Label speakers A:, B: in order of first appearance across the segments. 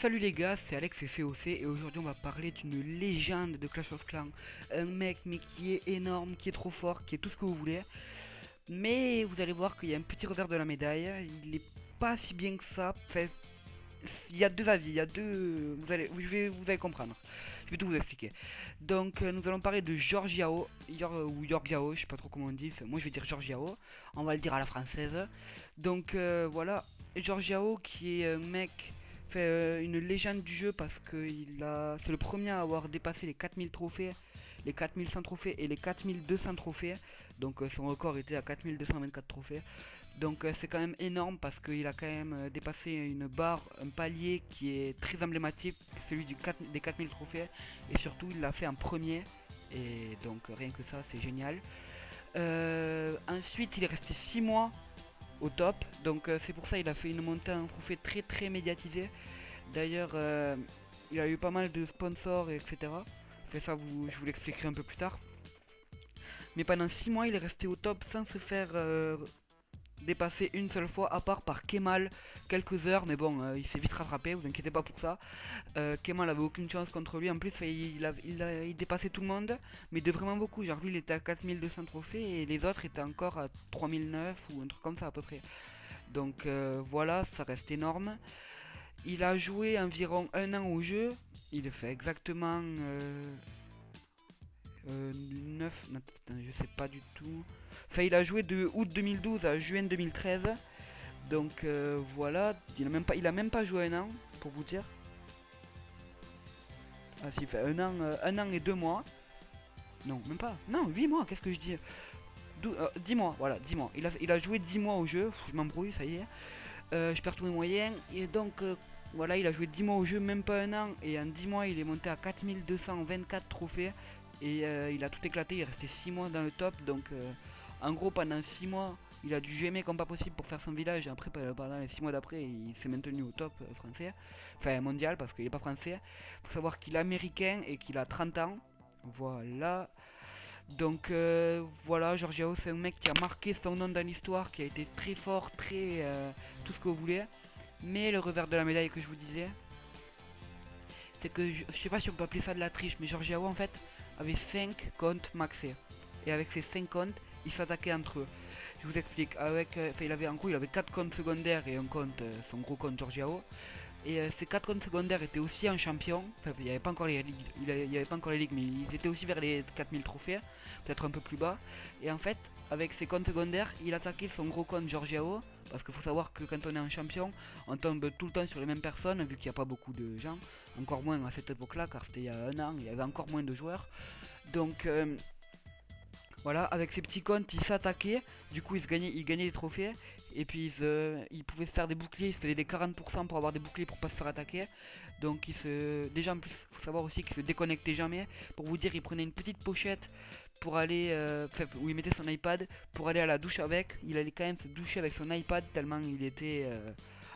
A: Salut les gars, c'est Alex et COC et aujourd'hui on va parler d'une légende de Clash of Clans. Un mec mais qui est énorme, qui est trop fort, qui est tout ce que vous voulez. Mais vous allez voir qu'il y a un petit revers de la médaille, il est pas si bien que ça. Enfin, il y a deux avis, il y a deux... vous allez comprendre. Je vais tout vous expliquer. Donc nous allons parler de Georgiao, ou Yorgiao, je sais pas trop comment on dit. Enfin, moi je vais dire Georgiao, on va le dire à la française. Donc voilà, Georgiao qui est un mec fait une légende du jeu parce que c'est le premier à avoir dépassé les 4000 trophées, les 4100 trophées et les 4200 trophées. Donc son record était à 4224 trophées. Donc c'est quand même énorme parce qu'il a quand même dépassé une barre, un palier qui est très emblématique, celui des 4000 trophées. Et surtout il l'a fait en premier. Et donc rien que ça c'est génial. Ensuite il est resté 6 mois au top. Donc c'est pour ça qu'il a fait une montée en trophée très très médiatisée. D'ailleurs il a eu pas mal de sponsors etc. Fait ça je vous l'expliquerai un peu plus tard. Mais pendant 6 mois il est resté au top sans se faire dépassé une seule fois, à part par Kemal, quelques heures, mais bon, il s'est vite rattrapé, vous inquiétez pas pour ça. Kemal avait aucune chance contre lui, en plus il dépassait tout le monde, mais de vraiment beaucoup, genre lui il était à 4200 trophées et les autres étaient encore à 3009 ou un truc comme ça à peu près. Donc voilà, ça reste énorme. Il a joué environ un an au jeu, il fait exactement 9, non, je sais pas du tout. Enfin, il a joué de août 2012 à juin 2013. Donc voilà, il a même pas joué un an, pour vous dire. Ah si, il fait un an et 2 mois. Non, même pas. Non, 8 mois, qu'est-ce que je dis 10 mois, voilà, 10 mois. Il a joué 10 mois au jeu, je m'embrouille, ça y est. Je perds tous mes moyens. Et donc, voilà, il a joué 10 mois au jeu, même pas un an. Et en 10 mois, il est monté à 4224 trophées. Et il a tout éclaté, il est resté 6 mois dans le top. Donc, en gros, pendant 6 mois, il a dû gémer comme pas possible pour faire son village. Et après, pendant les 6 mois d'après, il s'est maintenu au top français. Enfin, mondial, parce qu'il est pas français. Faut savoir qu'il est américain et qu'il a 30 ans. Voilà. Donc voilà, Georgiao c'est un mec qui a marqué son nom dans l'histoire, qui a été très fort, très tout ce que vous voulez. Mais le revers de la médaille que je vous disais, c'est que je sais pas si on peut appeler ça de la triche, mais Georgiao en fait avait 5 comptes maxés. Et avec ces 5 comptes, il s'attaquait entre eux. Je vous explique, il avait en gros il avait 4 comptes secondaires et un compte, son gros compte Georgiao. Et ces 4 comptes secondaires étaient aussi en champion. Enfin, il n'y avait pas encore les ligues, il y avait pas encore les ligues, mais ils étaient aussi vers les 4000 trophées, peut-être un peu plus bas. Et en fait, avec ses comptes secondaires, il attaquait son gros compte Georgiao. Parce qu'il faut savoir que quand on est en champion, on tombe tout le temps sur les mêmes personnes, vu qu'il n'y a pas beaucoup de gens. Encore moins à cette époque-là, car c'était il y a un an, il y avait encore moins de joueurs. Donc voilà, avec ses petits comptes, il s'attaquait, du coup il gagnait des trophées, et puis il pouvait se faire des boucliers, il se faisait des 40% pour avoir des boucliers pour pas se faire attaquer. Donc déjà en plus, faut savoir aussi qu'il se déconnectait jamais. Pour vous dire, il prenait une petite pochette pour aller, où il mettait son iPad, pour aller à la douche avec. Il allait quand même se doucher avec son iPad tellement il était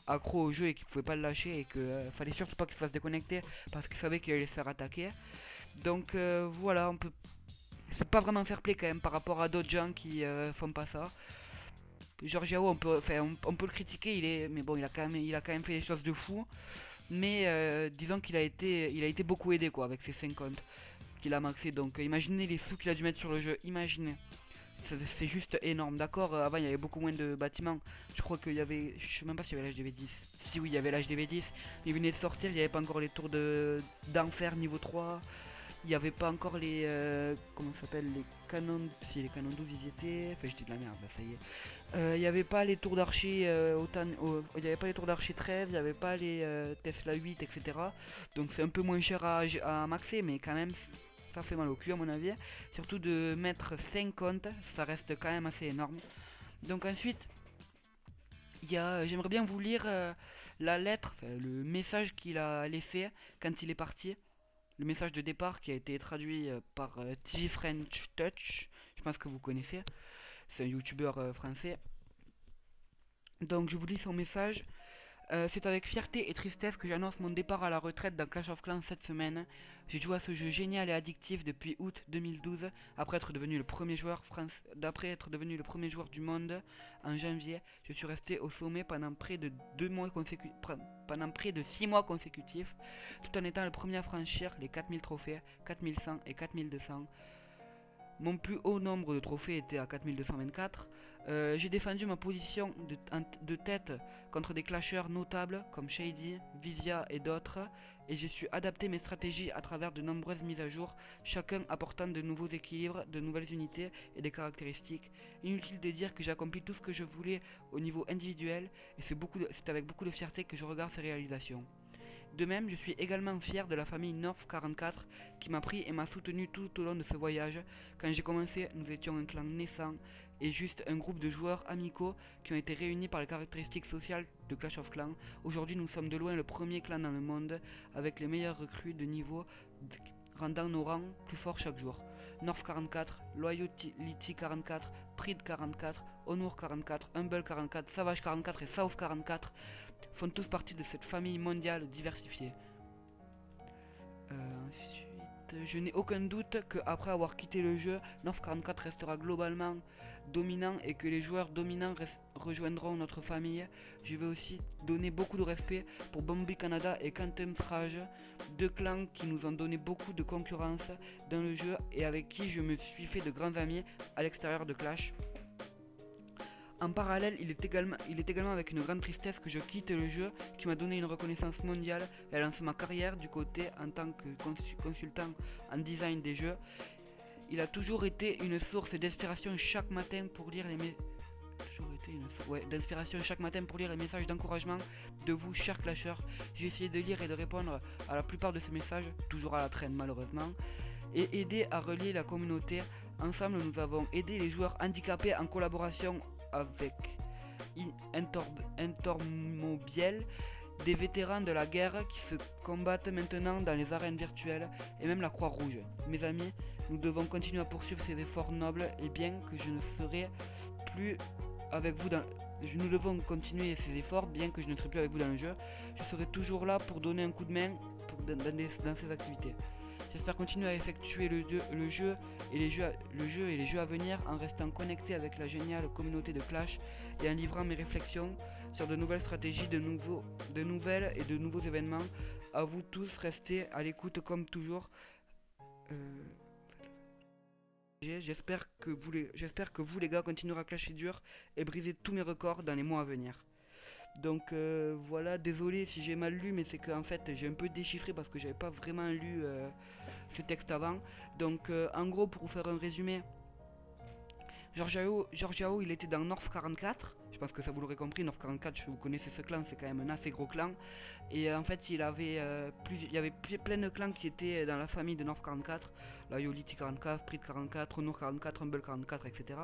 A: accro au jeu et qu'il pouvait pas le lâcher et qu'il fallait surtout pas qu'il se fasse déconnecter parce qu'il savait qu'il allait se faire attaquer. Donc voilà, c'est pas vraiment fair play quand même par rapport à d'autres gens qui font pas ça. Georgiao, on peut le critiquer, mais bon, il a quand même fait des choses de fou. Mais disons il a été beaucoup aidé quoi avec ses 50 qu'il a maxé. Donc imaginez les sous qu'il a dû mettre sur le jeu, imaginez. C'est juste énorme, d'accord. Avant il y avait beaucoup moins de bâtiments. Je crois qu'il y avait, je sais même pas s'il y avait l'HDV10. Si oui, il y avait l'HDV10. Il venait de sortir, il n'y avait pas encore les tours d'enfer niveau 3. Il n'y avait pas encore les. Comment ça s'appelle? Les canons. Si, les canons 12 ils y étaient. Enfin, j'étais de la merde, là, ça y est. Il n'y avait pas les tours d'archer autant. Il n'y avait pas les tours d'archer 13, il n'y avait pas les Tesla 8, etc. Donc c'est un peu moins cher à maxer, mais quand même, ça fait mal au cul, à mon avis. Surtout de mettre 5 comptes, ça reste quand même assez énorme. Donc ensuite, j'aimerais bien vous lire la lettre, enfin, le message qu'il a laissé quand il est parti. Le message de départ qui a été traduit par TV French Touch, je pense que vous connaissez, c'est un youtubeur français. Donc je vous lis son message. C'est avec fierté et tristesse que j'annonce mon départ à la retraite dans Clash of Clans cette semaine. J'ai joué à ce jeu génial et addictif depuis août 2012, d'après être devenu le premier joueur du monde en janvier. Je suis resté au sommet pendant près de 6 mois consécutifs, tout en étant le premier à franchir les 4000 trophées, 4100 et 4200. Mon plus haut nombre de trophées était à 4224. J'ai défendu ma position de tête contre des clasheurs notables comme Shady, Vivia et d'autres, et j'ai su adapter mes stratégies à travers de nombreuses mises à jour, chacun apportant de nouveaux équilibres, de nouvelles unités et des caractéristiques. Inutile de dire que j'ai accompli tout ce que je voulais au niveau individuel, et c'est avec beaucoup de fierté que je regarde ces réalisations. De même, je suis également fier de la famille North 44 qui m'a pris et m'a soutenu tout au long de ce voyage. Quand j'ai commencé, nous étions un clan naissant et juste un groupe de joueurs amicaux qui ont été réunis par les caractéristiques sociales de Clash of Clans. Aujourd'hui, nous sommes de loin le premier clan dans le monde avec les meilleurs recrues de niveau rendant nos rangs plus forts chaque jour. North 44, Loyalty 44, Pride 44, Honor 44, Humble 44, Savage 44 et South 44 font tous partie de cette famille mondiale diversifiée. Ensuite, je n'ai aucun doute qu'après avoir quitté le jeu, North 44 restera globalement dominant et que les joueurs dominants rejoindront notre famille. Je vais aussi donner beaucoup de respect pour Bombi Canada et Quantum Rage, deux clans qui nous ont donné beaucoup de concurrence dans le jeu et avec qui je me suis fait de grands amis à l'extérieur de Clash. En parallèle, il est également avec une grande tristesse que je quitte le jeu qui m'a donné une reconnaissance mondiale et a lancé ma carrière du côté en tant que consultant en design des jeux. Il a toujours été une source d'inspiration chaque matin pour lire les messages d'encouragement de vous, chers clasheurs. J'ai essayé de lire et de répondre à la plupart de ces messages, toujours à la traîne malheureusement, et aider à relier la communauté. Ensemble, nous avons aidé les joueurs handicapés en collaboration avec Entormobiel, des vétérans de la guerre qui se combattent maintenant dans les arènes virtuelles et même la Croix-Rouge. Mes amis, nous devons continuer à poursuivre ces efforts nobles et bien que je ne serai plus avec vous nous devons continuer ces efforts bien que je ne serai plus avec vous dans le jeu. Je serai toujours là pour donner un coup de main dans ces activités. J'espère continuer à effectuer le jeu et les jeux à venir en restant connecté avec la géniale communauté de Clash et en livrant mes réflexions sur de nouvelles stratégies, de nouvelles et de nouveaux événements. À vous tous, restez à l'écoute comme toujours. J'espère que vous les gars continuerez à clasher dur et briser tous mes records dans les mois à venir. Donc voilà, désolé si j'ai mal lu, mais c'est qu'en fait j'ai un peu déchiffré parce que j'avais pas vraiment lu ce texte avant. Donc en gros, pour vous faire un résumé, Georgiao il était dans North 44. Je pense que ça vous l'aurez compris, North 44, vous connaissez ce clan, c'est quand même un assez gros clan. Et en fait il y avait plein de clans qui étaient dans la famille de North 44. Loyalty 44, Pride 44, Honor 44, Humble 44, etc.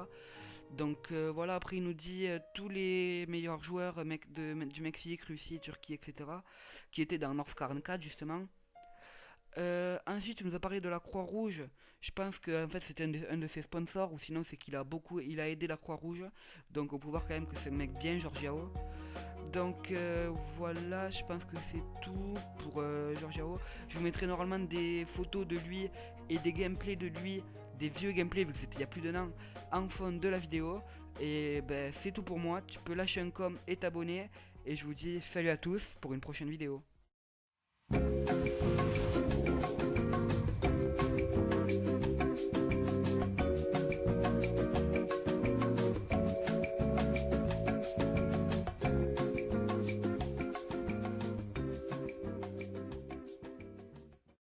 A: Donc voilà, après il nous dit tous les meilleurs joueurs du Mexique, Russie, Turquie, etc. qui étaient dans North 44 justement. Ensuite il nous a parlé de la Croix-Rouge. Je pense que en fait c'était un de ses sponsors, ou sinon c'est qu'il a aidé la Croix-Rouge. Donc on peut voir quand même que c'est un mec bien, Georgiao. Donc voilà, je pense que c'est tout pour Georgiao. Je vous mettrai normalement des photos de lui et des gameplays de lui, des vieux gameplays vu que c'était il y a plus d'un an, en fond de la vidéo. Et ben c'est tout pour moi. Tu peux lâcher un com et t'abonner. Et je vous dis salut à tous pour une prochaine vidéo.